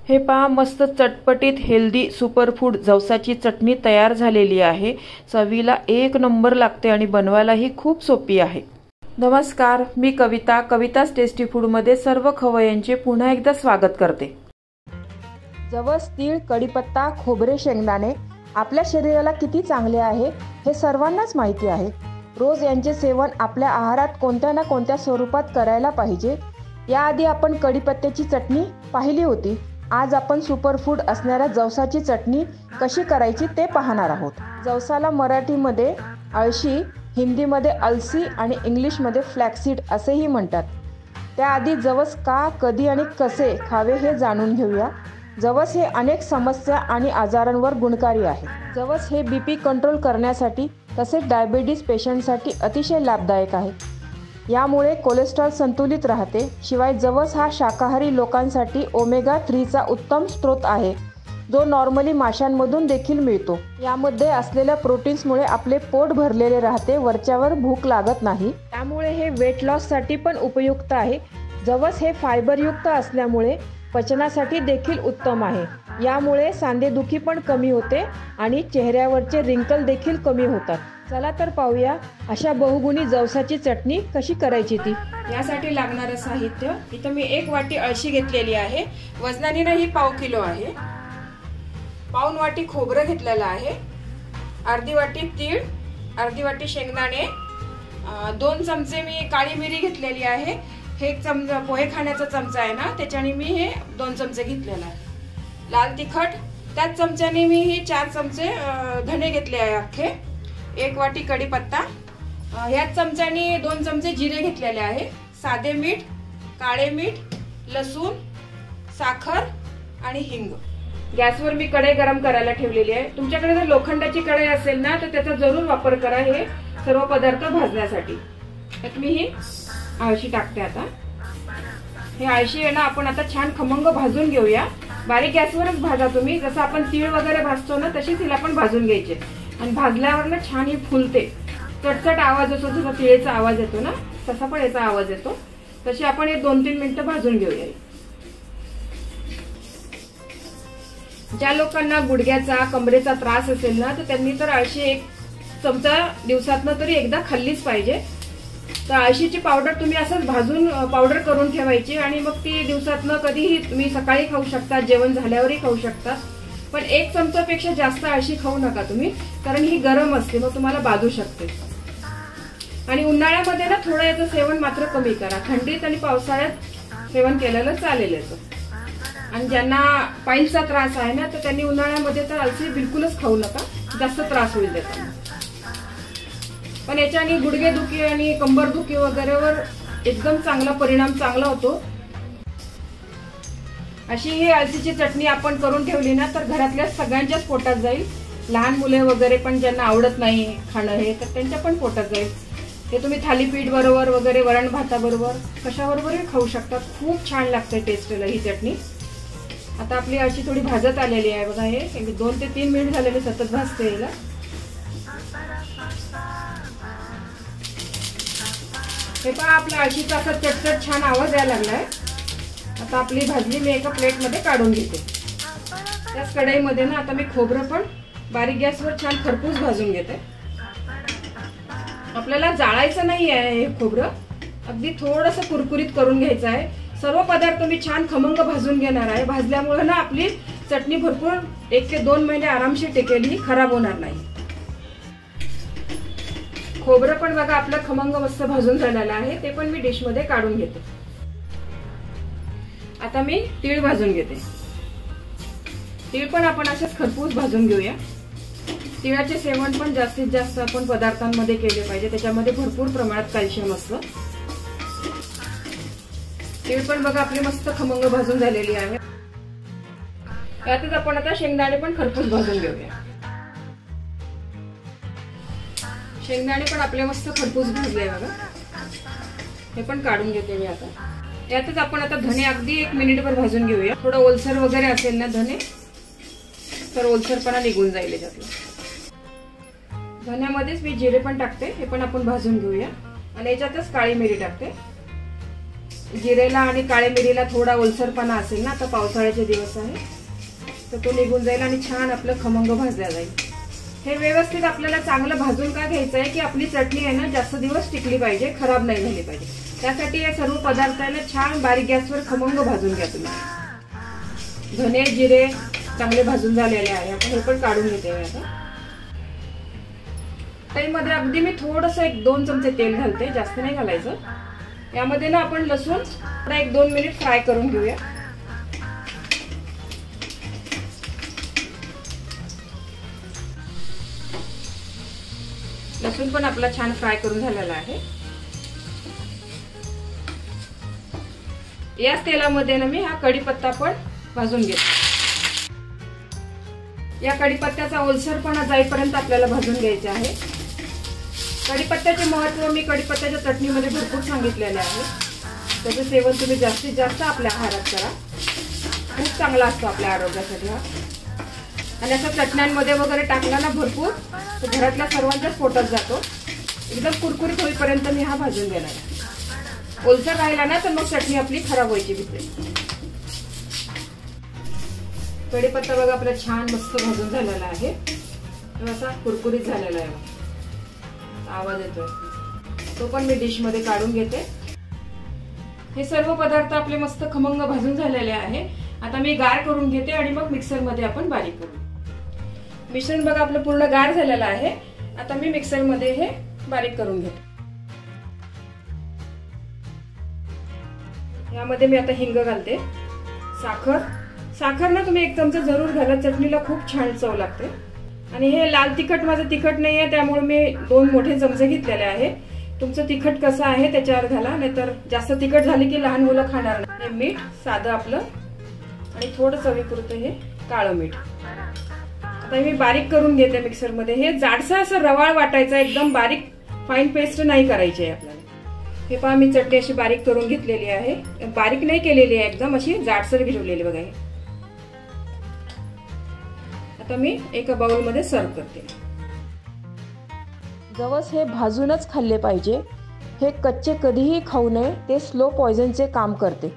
हे पहा, मस्त चटपटीत हेल्दी सुपरफूड जवसाची चटणी तयार झालेली आहे। चवीला एक नंबर लागते आणि बनवायलाही खूप सोपी आहे। नमस्कार, मी कविता, कविता's टेस्टी फूड मध्ये सर्व खवय्यांचे पुन्हा एकदा स्वागत करते। जवस, तीळ, कढीपत्ता, खोबरे, शेंगदाणे आपल्या शरीराला किती चांगले आहे हे सर्वांनाच माहिती आहे। रोज यांचे सेवन आपल्या आहारात कोणत्या ना कोणत्या स्वरूपात करायला पाहिजे। याआधी आपण कढीपत्त्याची चटणी पाहिली होती। आज आपण सुपरफूड असणाऱ्या जवसाची चटणी कशी करायची ते पाहणार आहोत। जवसाला मराठीमध्ये अळशी, हिंदीमध्ये अलसी आणि इंग्लिशमध्ये फ्लॅक्सीड असेही म्हणतात। त्याआधी जवस का, कधी आणि कसे खावे हे जाणून घेऊया। जवस हे अनेक समस्या आणि आजारांवर गुणकारी आहे। जवस हे बीपी कंट्रोल करण्यासाठी तसेच डायबिटीज पेशंटसाठी अतिशय लाभदायक आहे। यामुळे कोलेस्ट्रॉल संतुलित राहते। शिवाय जवस हा शाकाहारी लोकांसाठी ओमेगा 3 चा उत्तम स्रोत आहे, जो नॉर्मली माशांमधून देखील मिळतो। यामध्ये असलेल्या प्रोटीन्समुळे आपले पोट भरलेले राहते, वरच्यावर भूक लागत नाही। त्यामुळे हे वेट लॉस साठी पण उपयुक्त आहे। जवस हे फायबरयुक्त असल्यामुळे पचनासाठी देखील उत्तम आहे। यामुळे सांधेदुखी पण कमी होते आणि चेहऱ्यावरचे रिंकल देखील कमी होतात। चला तर पाहूया अशा बहुगुणी जवसाची चटणी कशी करायची ती। यासाठी लागणारं साहित्य, इथं मी 1 वाटी अळशी घेतलेली आहे। वजनाने ही पाव किलो आहे। पाऊण वाटी खोबरं घेतलेलं आहे। अर्धी वाटी तीळ, अर्धी वाटी शेंगदाणे, 2 चमचे मी काळी मिरी घेतलेली आहे। हे एक चमचा पोहे खाण्याचा चमचा आहे ना, त्याच्याने मी हे 2 चमचे घेतलेला आहे। लाल तिखट, त्याच चमच्याने मी हे 4 चमचे धने घेतले आहे अख्खे। 1 वाटी कढीपत्ता, ह्याच चमच्याने 2 चमचे जिरे घेतलेले आहे। साधे मीठ, काळे मीठ, लसूण, साखर आणि हिंग। गॅसवर मी कढई गरम करायला ठेवलेली आहे। तुमच्याकडे जर लोखंडाची कढई असेल ना तर त्याचा जरूर वापर करा हे सर्व पदार्थ भाजण्यासाठी। त्यात मी ही अळशी टाकते। आता हे अळशी आहे ना, आपण आता छान खमंग भाजून घेऊया। बारीक गॅसवरच भाजा तुम्ही, जसं आपण तीळ वगैरे भाजतो ना तशीच हिला पण भाजून घ्यायचे। आणि भाजल्यावर ना छान ही फुलते, चटचट आवाज असतो, जसा तिळेचा आवाज येतो ना तसा पण याचा आवाज येतो। तशी आपण हे 2-3 मिनिटं भाजून घेऊया। ज्या लोकांना गुडघ्याचा, कमरेचा त्रास असेल ना तर त्यांनी तर अळशी 1 चमचा दिवसातनं तरी एकदा खाल्लीच पाहिजे। तर अळशीची पावडर तुम्ही असंच भाजून पावडर करून ठेवायची आणि मग ती दिवसातनं कधीही तुम्ही सकाळी खाऊ शकता, जेवण झाल्यावरही खाऊ शकता। पण 1 चमचापेक्षा जास्त अळशी खाऊ नका तुम्ही, कारण ही गरम असते, मग तुम्हाला बाधू शकते। आणि उन्हाळ्यामध्ये ना थोडं याचं सेवन मात्र कमी करा। थंडीत आणि पावसाळ्यात सेवन केलेलं चालेल याचं। आणि ज्यांना पाईल्सचा त्रास आहे ना तर त्यांनी उन्हाळ्यामध्ये तर अळशी बिलकुलच खाऊ नका, जास्त त्रास होईल त्याचा। पण याच्याने गुडघेदुखी आणि कंबरदुखी वगैरेवर एकदम चांगला परिणाम चांगला होतो। अशी ही अळशीची चटणी आपण करून ठेवली ना तर घरातल्या सगळ्यांच्याच पोटात जाईल। लहान मुले वगैरे पण ज्यांना आवडत नाही खाणं हे, तर त्यांच्या पण पोटात जाईल। हे तुम्ही थालीपीठ बरोबर वगैरे, वरण भाताबरोबर, कशाबरोबरही खाऊ शकता। खूप छान लागते टेस्टला ही चटणी। आता आपली अळशी थोडी भाजत आलेली आहे बघा। हे 2 ते 3 मिनिट झालेले सतत भाजते याला। हे पहा, आपल्या अळशीचा असा चटचट छान आवाज यायला लागलाय। आता आपली भाजली मी एका प्लेट मध्ये काढून घेते। त्याच कढईमध्ये ना आता मी खोबरं पण बारीक गॅसवर छान खरपूस भाजून घेते। आपल्याला जाळायचं नाही आहे हे खोबरं, अगदी थोडंसं कुरकुरीत करून घ्यायचं आहे। सर्व पदार्थ मी छान खमंग भाजून घेणार आहे। भाजल्यामुळे ना आपली चटणी भरपूर 1 ते 2 महिने आरामशीर टिकेल, ही खराब होणार नाही। खोबरं पण बघा आपलं खमंग मस्त भाजून झालेलं आहे, ते पण मी डिश मध्ये काढून घेते। आता मी तीळ भाजून घेते। तीळ पण आपण असेच खरपूस भाजून घेऊया। तिळाचे सेवन पण जास्तीत जास्त आपण पदार्थांमध्ये केले पाहिजे, त्याच्यामध्ये भरपूर प्रमाणात कॅल्शियम असतं। तीळ पण बघा आपली मस्त खमंग भाजून झालेली आहे। यातच आपण आता शेंगदाणे पण खरपूस भाजून घेऊया। शेंगदाणे पण आपले मस्त खरपूस भाजले बघा। हे पण काढून घेते मी आता। यातच आपण आता धने अगदी 1 मिनिटभर भाजून घेऊया। थोडं ओलसर वगैरे असेल ना धने तर ओलसरपणा निघून जाईल याच्यातला। धन्यामध्येच मी जिरे पण टाकते, हे पण आपण भाजून घेऊया। आणि याच्यातच काळी मिरी टाकते। जिरेला आणि काळे मिरीला थोडा ओलसरपणा असेल ना, आता पावसाळ्याचे दिवस आहे तर तो निघून जाईल आणि छान आपलं खमंग भाजल्या जाईल। हे व्यवस्थित आपल्याला चांगलं भाजून का घ्यायचं आहे की आपली चटणी आहे ना जास्त दिवस टिकली पाहिजे, खराब नाही झाली पाहिजे। त्यासाठी हे सर्व पदार्थ आहे ना छान बारीक गॅसवर खमंग भाजून घ्या तुम्ही। धने जिरे चांगले भाजून झालेले आहे, आपण हे पण काढून घेते आता। त्यामध्ये अगदी मी थोडंसं 1-2 चमचे तेल घालते, जास्त नाही घालायचं। यामध्ये ना आपण लसूण 1-2 मिनिट फ्राय करून घेऊया। लसूण पण आपला छान फ्राय करून झालेला आहे। याच तेलामध्ये ना मी हा कढीपत्ता पण भाजून घेते। या कढीपत्त्याचा ओलसरपणा जाईपर्यंत आपल्याला भाजून घ्यायचे आहे। कढीपत्त्याचे महत्त्व मी कढीपत्त्याच्या चटणीमध्ये भरपूर सांगितलेले आहे। त्याचे सेवन तुम्ही जास्तीत जास्त आपल्या आहारात करा, खूप चांगला असतो आपल्या आरोग्यासाठी हा। आणि असं चटण्यांमध्ये वगैरे टाकला ना भरपूर तर घरातल्या सर्वांच्याच पोटात जातो। एकदम कुरकुरीत होईपर्यंत मी हा भाजून घेणार आहे। ओलसर राहिला ना तर मग चटणी आपली खराब व्हायची भीती। कढीपत्ता बघा आपला छान मस्त भाजून झालेला आहे, असा कुरकुरीत झालेला आहे, आवाज येतोय। तो पण मी डिश मध्ये काढून घेते। हे सर्व पदार्थ आपले मस्त खमंग भाजून झालेले आहे। आता मी गार करून घेते आणि मग मिक्सर मध्ये आपण बारीक करू। मिश्रण बघा आपलं पूर्ण गार झालेलं आहे। आता मी मिक्सर मध्ये हे बारीक करून घेते। यामध्ये मी आता हिंग घालते, साखर ना तुम्ही 1 चमचा जरूर घाला, चटणीला खूप छान चव लागते। आणि हे लाल तिखट माझं तिखट नाहीये त्यामुळे मी 2 मोठे चमचे घेतलेले आहे। तुमचं तिखट कसं आहे त्याच्यावर घाला, नाहीतर जास्त तिखट झाले की लहान मुलं खाणार नाही। हे मीठ साधं आपलं आणि थोडं चवीपुरतं हे काळं मीठ। आता मी बारीक करून घेते मिक्सर मध्ये। हे जाडसं असं रवाळ वाटायचं, एकदम बारीक फाईन पेस्ट नाही करायची आहे आपल्याला। हे पहा मी चटणी अशी बारीक करून घेतलेली आहे, बारीक नाही केलेली आहे, एकदम अशी जाडसर घेतलेली बघा। आता मी एका बाउल मध्ये सर्व करते। जवस हे भाजूनच खाल्ले पाहिजे, हे कच्चे कधीही खाऊ नये, ते स्लो पॉयझनचे काम करते।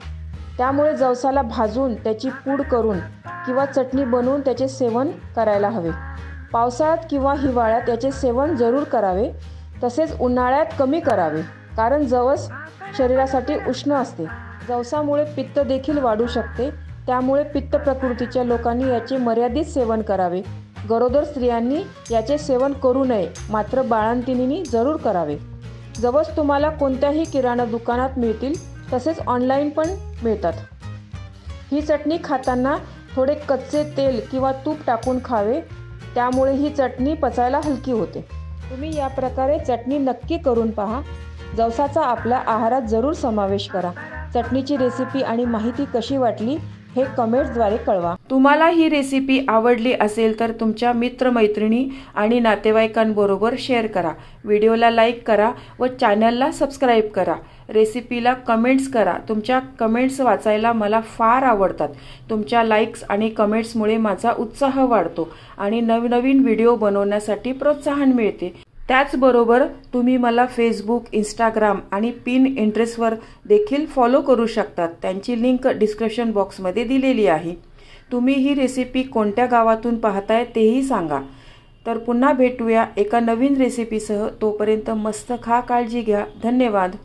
त्यामुळे जवसाला भाजून त्याची पूड करून किंवा चटणी बनवून त्याचे सेवन करायला हवे। पावसाळ्यात किंवा हिवाळ्यात याचे सेवन जरूर करावे, तसेच उन्हाळ्यात कमी करावे, कारण जवस शरीरासाठी उष्ण असते। जवसामुळे पित्त देखील वाढू शकते, त्यामुळे पित्त प्रकृतीच्या लोकांनी याचे मर्यादित सेवन करावे। गरोदर स्त्रियांनी याचे सेवन करू नये, मात्र बाळंतिणींनी जरूर करावे। जवस तुम्हाला कोणत्याही किराणा दुकानात मिळतील, तसेच ऑनलाईन पण मिळतात। ही चटणी खाताना थोडे कच्चे तेल किंवा तूप टाकून खावे, त्यामुळे ही चटणी पचायला हलकी होते। तुम्ही या प्रकारे चटणी नक्की करून पहा। जवसाचा आपल्या आहारात जरूर समावेश करा। चटणीची रेसिपी आणि माहिती कशी वाटली हे कमेंट्सद्वारे कळवा। तुम्हाला ही रेसिपी आवडली असेल तर तुमच्या मित्रमैत्रिणी आणि नातेवाईकांबरोबर शेअर करा। व्हिडिओला लाईक करा व चॅनलला सबस्क्राईब करा। रेसिपीला कमेंट्स करा, तुमच्या कमेंट्स वाचायला मला फार आवडतात। तुमच्या लाईक्स आणि कमेंट्समुळे माझा उत्साह वाढतो आणि नवनवीन व्हिडिओ बनवण्यासाठी प्रोत्साहन मिळते। त्याचबरोबर तुम्ही मला फेसबुक, इंस्टाग्राम आणि पिनट्रेस्टवर देखील फॉलो करू शकतात। त्यांची लिंक डिस्क्रिप्शन बॉक्समध्ये दिलेली आहे। तुम्ही ही रेसिपी कोणत्या गावातून पाहताय तेही सांगा। तर पुन्हा भेटूया एका नवीन रेसिपीसह। तोपर्यंत मस्त खा, काळजी घ्या। धन्यवाद।